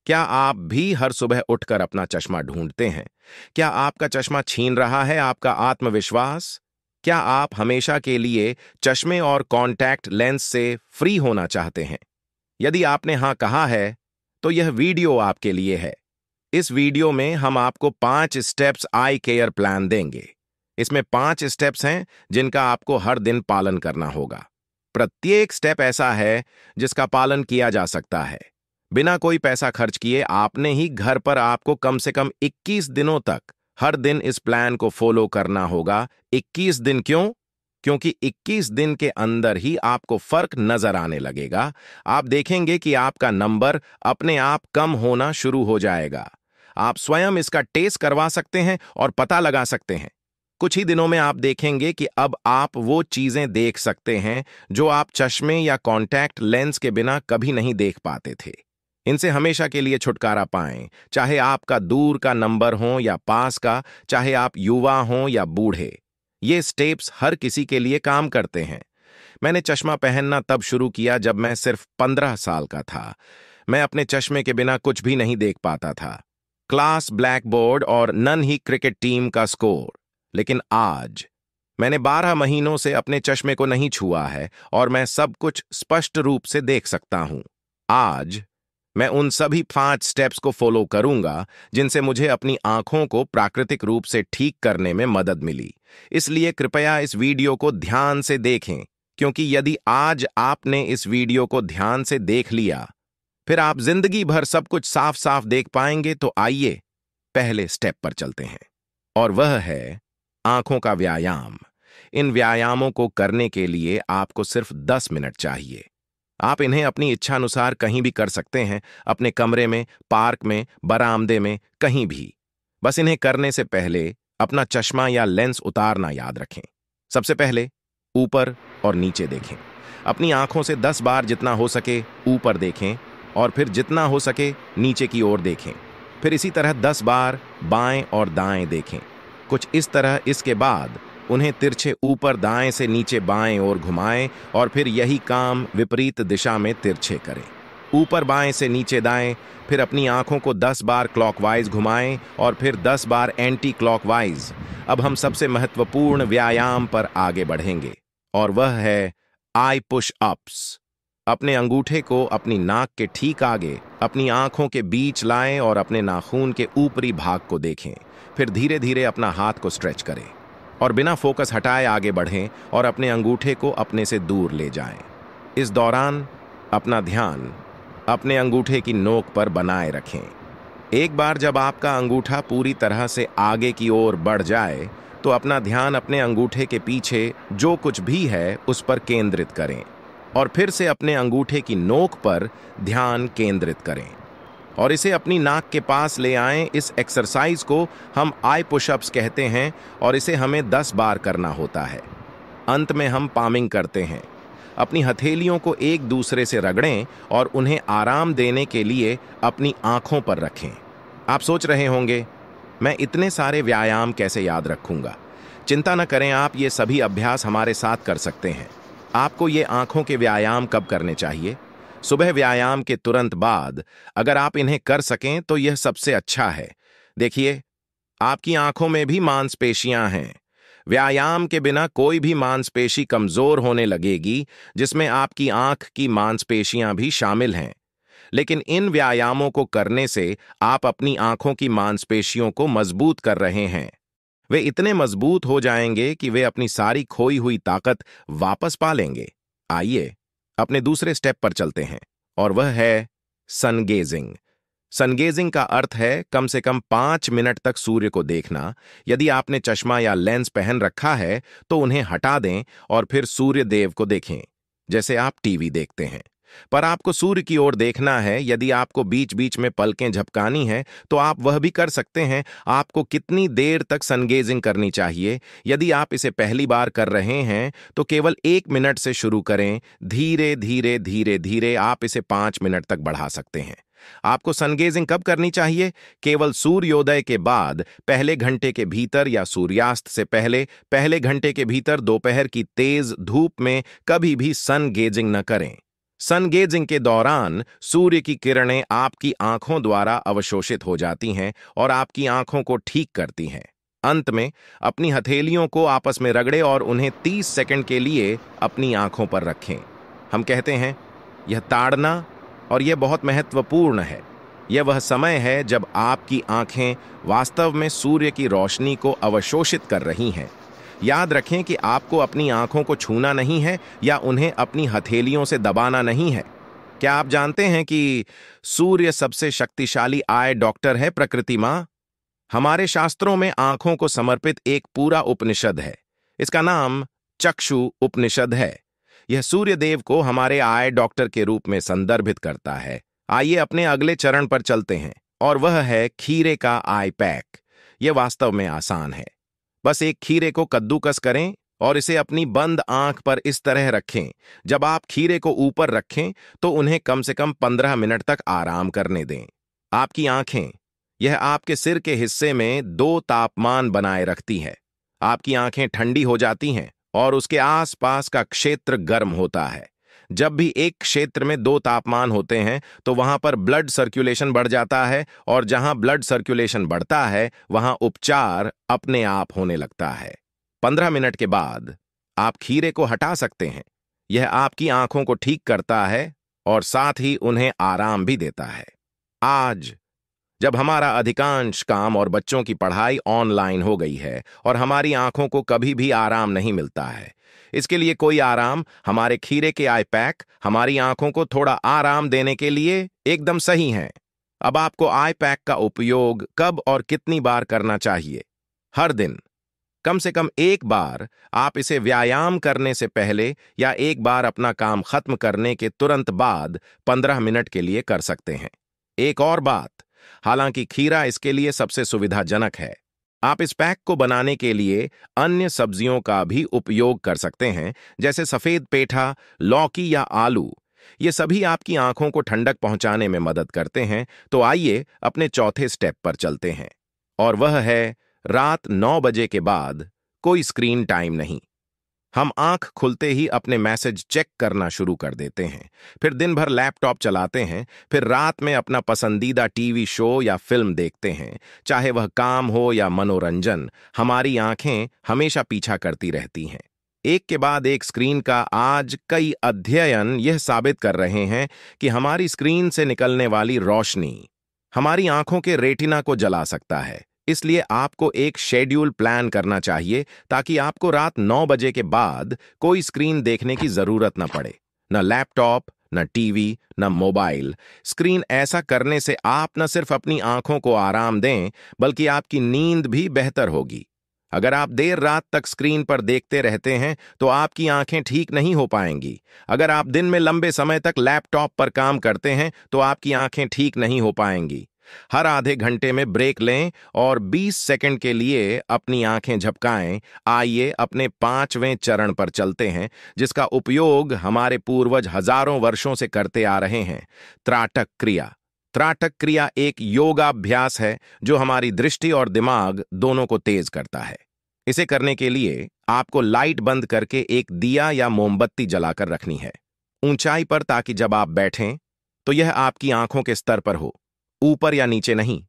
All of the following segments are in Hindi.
क्या आप भी हर सुबह उठकर अपना चश्मा ढूंढते हैं? क्या आपका चश्मा छीन रहा है आपका आत्मविश्वास? क्या आप हमेशा के लिए चश्मे और कॉन्टैक्ट लेंस से फ्री होना चाहते हैं? यदि आपने हाँ कहा है, तो यह वीडियो आपके लिए है। इस वीडियो में हम आपको 5 स्टेप्स आई केयर प्लान देंगे। इसमें 5 स्टेप्स हैं जिनका आपको हर दिन पालन करना होगा। प्रत्येक स्टेप ऐसा है जिसका पालन किया जा सकता है। बिना कोई पैसा खर्च किए आपने ही घर पर आपको कम से कम 21 दिनों तक हर दिन इस प्लान को फॉलो करना होगा। 21 दिन क्यों? क्योंकि 21 दिन के अंदर ही आपको फर्क नजर आने लगेगा। आप देखेंगे कि आपका नंबर अपने आप कम होना शुरू हो जाएगा। आप स्वयं इसका टेस्ट करवा सकते हैं और पता लगा सकते हैं। कुछ ही दिनों में आप देखेंगे कि अब आप वो चीजें देख सकते हैं जो आप चश्मे या कॉन्टैक्ट लेंस के बिना कभी नहीं देख पाते थे। इनसे हमेशा के लिए छुटकारा पाएं, चाहे आपका दूर का नंबर हो या पास का, चाहे आप युवा हो या बूढ़े। ये स्टेप्स हर किसी के लिए काम करते हैं। मैंने चश्मा पहनना तब शुरू किया जब मैं सिर्फ 15 साल का था। मैं अपने चश्मे के बिना कुछ भी नहीं देख पाता था। क्लास, ब्लैक बोर्ड और नन ही क्रिकेट टीम का स्कोर। लेकिन आज मैंने 12 महीनों से अपने चश्मे को नहीं छुआ है और मैं सब कुछ स्पष्ट रूप से देख सकता हूं। आज मैं उन सभी 5 स्टेप्स को फॉलो करूंगा जिनसे मुझे अपनी आंखों को प्राकृतिक रूप से ठीक करने में मदद मिली। इसलिए कृपया इस वीडियो को ध्यान से देखें, क्योंकि यदि आज आपने इस वीडियो को ध्यान से देख लिया, फिर आप जिंदगी भर सब कुछ साफ साफ देख पाएंगे। तो आइए पहले स्टेप पर चलते हैं, और वह है आंखों का व्यायाम। इन व्यायामों को करने के लिए आपको सिर्फ 10 मिनट चाहिए। आप इन्हें अपनी इच्छानुसार कहीं भी कर सकते हैं, अपने कमरे में, पार्क में, बरामदे में, कहीं भी। बस इन्हें करने से पहले अपना चश्मा या लेंस उतारना याद रखें। सबसे पहले ऊपर और नीचे देखें। अपनी आंखों से 10 बार जितना हो सके ऊपर देखें और फिर जितना हो सके नीचे की ओर देखें। फिर इसी तरह 10 बार बाएं और दाएं देखें। कुछ इस तरह। इसके बाद उन्हें तिरछे ऊपर दाएं से नीचे बाएं ओर घुमाएं और फिर यही काम विपरीत दिशा में तिरछे करें। ऊपर बाएं से नीचे दाएं। फिर अपनी आंखों को 10 बार क्लॉकवाइज घुमाएं और फिर 10 बार एंटी क्लॉकवाइज। अब हम सबसे महत्वपूर्ण व्यायाम पर आगे बढ़ेंगे, और वह है आई पुश अप्स। अपने अंगूठे को अपनी नाक के ठीक आगे अपनी आंखों के बीच लाएं और अपने नाखून के ऊपरी भाग को देखें। फिर धीरे धीरे अपना हाथ को स्ट्रेच करें और बिना फोकस हटाए आगे बढ़ें और अपने अंगूठे को अपने से दूर ले जाएं। इस दौरान अपना ध्यान अपने अंगूठे की नोक पर बनाए रखें। एक बार जब आपका अंगूठा पूरी तरह से आगे की ओर बढ़ जाए, तो अपना ध्यान अपने अंगूठे के पीछे जो कुछ भी है उस पर केंद्रित करें और फिर से अपने अंगूठे की नोक पर ध्यान केंद्रित करें और इसे अपनी नाक के पास ले आएं। इस एक्सरसाइज को हम आई पुशअप्स कहते हैं और इसे हमें 10 बार करना होता है। अंत में हम पामिंग करते हैं। अपनी हथेलियों को एक दूसरे से रगड़ें और उन्हें आराम देने के लिए अपनी आंखों पर रखें। आप सोच रहे होंगे, मैं इतने सारे व्यायाम कैसे याद रखूंगा? चिंता न करें, आप ये सभी अभ्यास हमारे साथ कर सकते हैं। आपको ये आंखों के व्यायाम कब करने चाहिए? सुबह व्यायाम के तुरंत बाद। अगर आप इन्हें कर सकें तो यह सबसे अच्छा है। देखिए, आपकी आंखों में भी मांसपेशियां हैं। व्यायाम के बिना कोई भी मांसपेशी कमजोर होने लगेगी, जिसमें आपकी आंख की मांसपेशियां भी शामिल हैं। लेकिन इन व्यायामों को करने से आप अपनी आंखों की मांसपेशियों को मजबूत कर रहे हैं। वे इतने मजबूत हो जाएंगे कि वे अपनी सारी खोई हुई ताकत वापस पा लेंगे। आइए अपने दूसरे स्टेप पर चलते हैं, और वह है सनगेजिंग। सनगेजिंग का अर्थ है कम से कम 5 मिनट तक सूर्य को देखना। यदि आपने चश्मा या लेंस पहन रखा है तो उन्हें हटा दें और फिर सूर्य देव को देखें, जैसे आप टीवी देखते हैं। पर आपको सूर्य की ओर देखना है। यदि आपको बीच बीच में पलकें झपकानी है तो आप वह भी कर सकते हैं। आपको कितनी देर तक सनगेजिंग करनी चाहिए? यदि आप इसे पहली बार कर रहे हैं तो केवल 1 मिनट से शुरू करें। धीरे धीरे धीरे धीरे आप इसे 5 मिनट तक बढ़ा सकते हैं। आपको सनगेजिंग कब करनी चाहिए? केवल सूर्योदय के बाद, पहले घंटे के भीतर, या सूर्यास्त से पहले, पहले घंटे के भीतर। दोपहर की तेज धूप में कभी भी सनगेजिंग न करें। सन गेजिंग के दौरान सूर्य की किरणें आपकी आंखों द्वारा अवशोषित हो जाती हैं और आपकी आंखों को ठीक करती हैं। अंत में अपनी हथेलियों को आपस में रगड़े और उन्हें 30 सेकंड के लिए अपनी आंखों पर रखें। हम कहते हैं यह ताड़ना, और यह बहुत महत्वपूर्ण है। यह वह समय है जब आपकी आंखें वास्तव में सूर्य की रोशनी को अवशोषित कर रही हैं। याद रखें कि आपको अपनी आंखों को छूना नहीं है या उन्हें अपनी हथेलियों से दबाना नहीं है। क्या आप जानते हैं कि सूर्य सबसे शक्तिशाली आई डॉक्टर है प्रकृति माँ? हमारे शास्त्रों में आंखों को समर्पित एक पूरा उपनिषद है। इसका नाम चक्षु उपनिषद है। यह सूर्य देव को हमारे आई डॉक्टर के रूप में संदर्भित करता है। आइए अपने अगले चरण पर चलते हैं, और वह है खीरे का आई पैक। यह वास्तव में आसान है। बस एक खीरे को कद्दूकस करें और इसे अपनी बंद आंख पर इस तरह रखें। जब आप खीरे को ऊपर रखें तो उन्हें कम से कम 15 मिनट तक आराम करने दें। आपकी आंखें, यह आपके सिर के हिस्से में 2 तापमान बनाए रखती है। आपकी आंखें ठंडी हो जाती हैं और उसके आसपास का क्षेत्र गर्म होता है। जब भी एक क्षेत्र में 2 तापमान होते हैं तो वहां पर ब्लड सर्कुलेशन बढ़ जाता है, और जहां ब्लड सर्कुलेशन बढ़ता है वहां उपचार अपने आप होने लगता है। 15 मिनट के बाद आप खीरे को हटा सकते हैं। यह आपकी आंखों को ठीक करता है और साथ ही उन्हें आराम भी देता है। आज जब हमारा अधिकांश काम और बच्चों की पढ़ाई ऑनलाइन हो गई है और हमारी आंखों को कभी भी आराम नहीं मिलता है, इसके लिए कोई आराम हमारे खीरे के आई पैक हमारी आंखों को थोड़ा आराम देने के लिए एकदम सही हैं। अब आपको आई पैक का उपयोग कब और कितनी बार करना चाहिए? हर दिन कम से कम एक बार। आप इसे व्यायाम करने से पहले या एक बार अपना काम खत्म करने के तुरंत बाद 15 मिनट के लिए कर सकते हैं। एक और बात, हालांकि खीरा इसके लिए सबसे सुविधाजनक है, आप इस पैक को बनाने के लिए अन्य सब्जियों का भी उपयोग कर सकते हैं, जैसे सफेद पेठा, लौकी या आलू। ये सभी आपकी आंखों को ठंडक पहुंचाने में मदद करते हैं। तो आइए अपने चौथे स्टेप पर चलते हैं, और वह है रात 9 बजे के बाद कोई स्क्रीन टाइम नहीं। हम आंख खुलते ही अपने मैसेज चेक करना शुरू कर देते हैं, फिर दिन भर लैपटॉप चलाते हैं, फिर रात में अपना पसंदीदा टीवी शो या फिल्म देखते हैं। चाहे वह काम हो या मनोरंजन, हमारी आंखें हमेशा पीछा करती रहती हैं। एक के बाद एक स्क्रीन का। आज कई अध्ययन यह साबित कर रहे हैं कि हमारी स्क्रीन से निकलने वाली रोशनी हमारी आंखों के रेटिना को जला सकता है। इसलिए आपको एक शेड्यूल प्लान करना चाहिए ताकि आपको रात 9 बजे के बाद कोई स्क्रीन देखने की जरूरत न पड़े। न लैपटॉप, न टीवी, न मोबाइल। स्क्रीन ऐसा करने से आप न सिर्फ अपनी आंखों को आराम दें, बल्कि आपकी नींद भी बेहतर होगी। अगर आप देर रात तक स्क्रीन पर देखते रहते हैं तो आपकी आंखें ठीक नहीं हो पाएंगी। अगर आप दिन में लंबे समय तक लैपटॉप पर काम करते हैं तो आपकी आंखें ठीक नहीं हो पाएंगी। हर आधे घंटे में ब्रेक लें और 20 सेकंड के लिए अपनी आंखें झपकाएं। आइए अपने 5वें चरण पर चलते हैं, जिसका उपयोग हमारे पूर्वज हजारों वर्षों से करते आ रहे हैं, त्राटक क्रिया। त्राटक क्रिया एक योगाभ्यास है जो हमारी दृष्टि और दिमाग दोनों को तेज करता है। इसे करने के लिए आपको लाइट बंद करके एक दिया या मोमबत्ती जलाकर रखनी है, ऊंचाई पर, ताकि जब आप बैठें तो यह आपकी आंखों के स्तर पर हो, ऊपर या नीचे नहीं,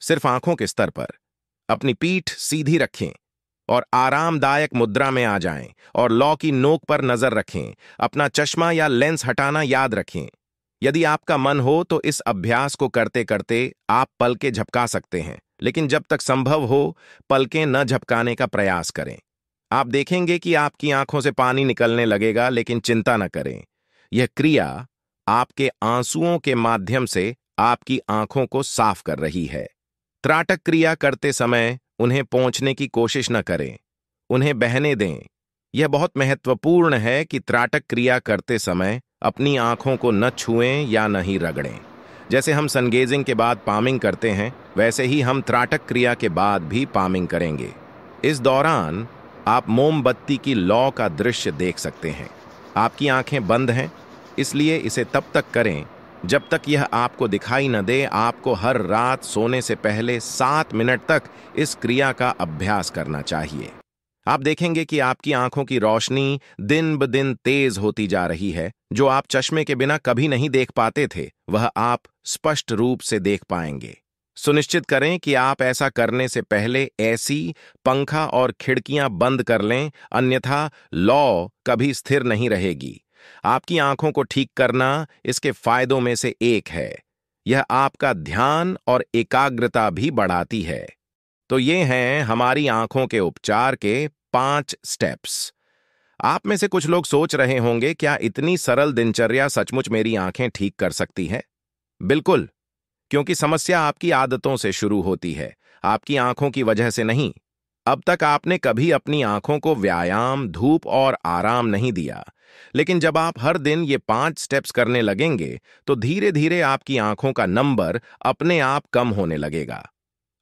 सिर्फ आंखों के स्तर पर। अपनी पीठ सीधी रखें और आरामदायक मुद्रा में आ जाएं, और लौ की नोक पर नजर रखें। अपना चश्मा या लेंस हटाना याद रखें। यदि आपका मन हो तो इस अभ्यास को करते करते आप पलकें झपका सकते हैं, लेकिन जब तक संभव हो पलकें न झपकाने का प्रयास करें। आप देखेंगे कि आपकी आंखों से पानी निकलने लगेगा, लेकिन चिंता न करें। यह क्रिया आपके आंसुओं के माध्यम से आपकी आंखों को साफ कर रही है। त्राटक क्रिया करते समय उन्हें पोंछने की कोशिश न करें, उन्हें बहने दें। यह बहुत महत्वपूर्ण है कि त्राटक क्रिया करते समय अपनी आंखों को न छुएं या न ही रगड़ें। जैसे हम सनगेजिंग के बाद पामिंग करते हैं, वैसे ही हम त्राटक क्रिया के बाद भी पामिंग करेंगे। इस दौरान आप मोमबत्ती की लौ का दृश्य देख सकते हैं। आपकी आंखें बंद हैं, इसलिए इसे तब तक करें जब तक यह आपको दिखाई न दे। आपको हर रात सोने से पहले 7 मिनट तक इस क्रिया का अभ्यास करना चाहिए। आप देखेंगे कि आपकी आंखों की रोशनी दिन ब दिन तेज होती जा रही है, जो आप चश्मे के बिना कभी नहीं देख पाते थे, वह आप स्पष्ट रूप से देख पाएंगे। सुनिश्चित करें कि आप ऐसा करने से पहले एसी, पंखा और खिड़कियां बंद कर लें, अन्यथा लौ कभी स्थिर नहीं रहेगी। आपकी आंखों को ठीक करना इसके फायदों में से एक है। यह आपका ध्यान और एकाग्रता भी बढ़ाती है। तो ये हैं हमारी आंखों के उपचार के 5 स्टेप्स। आप में से कुछ लोग सोच रहे होंगे, क्या इतनी सरल दिनचर्या सचमुच मेरी आंखें ठीक कर सकती है? बिल्कुल, क्योंकि समस्या आपकी आदतों से शुरू होती है, आपकी आंखों की वजह से नहीं। अब तक आपने कभी अपनी आंखों को व्यायाम, धूप और आराम नहीं दिया, लेकिन जब आप हर दिन ये 5 स्टेप्स करने लगेंगे, तो धीरे धीरे आपकी आंखों का नंबर अपने आप कम होने लगेगा।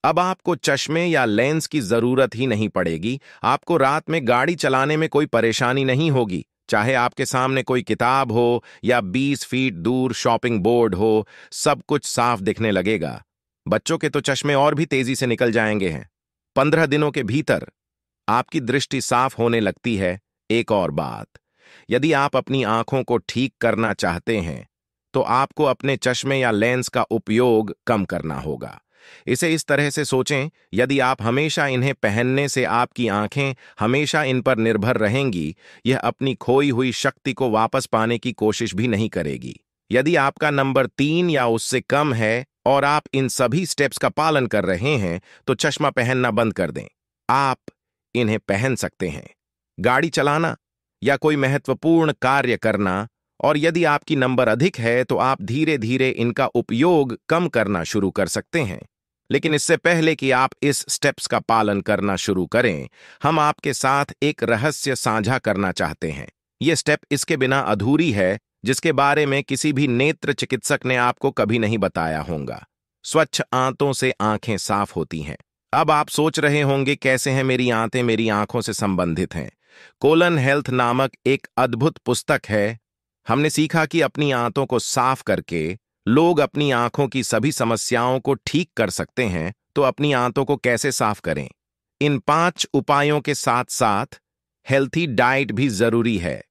अब आपको चश्मे या लेंस की जरूरत ही नहीं पड़ेगी। आपको रात में गाड़ी चलाने में कोई परेशानी नहीं होगी, चाहे आपके सामने कोई किताब हो या 20 फीट दूर शॉपिंग बोर्ड हो, सब कुछ साफ दिखने लगेगा। बच्चों के तो चश्मे और भी तेजी से निकल जाएंगे हैं। 15 दिनों के भीतर आपकी दृष्टि साफ होने लगती है। एक और बात, यदि आप अपनी आंखों को ठीक करना चाहते हैं, तो आपको अपने चश्मे या लेंस का उपयोग कम करना होगा। इसे इस तरह से सोचें, यदि आप हमेशा इन्हें पहनने से आपकी आंखें हमेशा इन पर निर्भर रहेंगी, यह अपनी खोई हुई शक्ति को वापस पाने की कोशिश भी नहीं करेगी। यदि आपका नंबर 3 या उससे कम है और आप इन सभी स्टेप्स का पालन कर रहे हैं, तो चश्मा पहनना बंद कर दें। आप इन्हें पहन सकते हैं गाड़ी चलाना या कोई महत्वपूर्ण कार्य करना, और यदि आपकी नंबर अधिक है तो आप धीरे धीरे इनका उपयोग कम करना शुरू कर सकते हैं। लेकिन इससे पहले कि आप इस स्टेप्स का पालन करना शुरू करें, हम आपके साथ एक रहस्य साझा करना चाहते हैं। यह स्टेप इसके बिना अधूरी है जिसके बारे में किसी भी नेत्र चिकित्सक ने आपको कभी नहीं बताया होगा। स्वच्छ आंतों से आंखें साफ होती हैं। अब आप सोच रहे होंगे, कैसे हैं मेरी आंतें मेरी आंखों से संबंधित हैं? कोलन हेल्थ नामक एक अद्भुत पुस्तक है। हमने सीखा कि अपनी आंतों को साफ करके लोग अपनी आंखों की सभी समस्याओं को ठीक कर सकते हैं। तो अपनी आंतों को कैसे साफ करें? इन 5 उपायों के साथ साथ हेल्थी डाइट भी जरूरी है।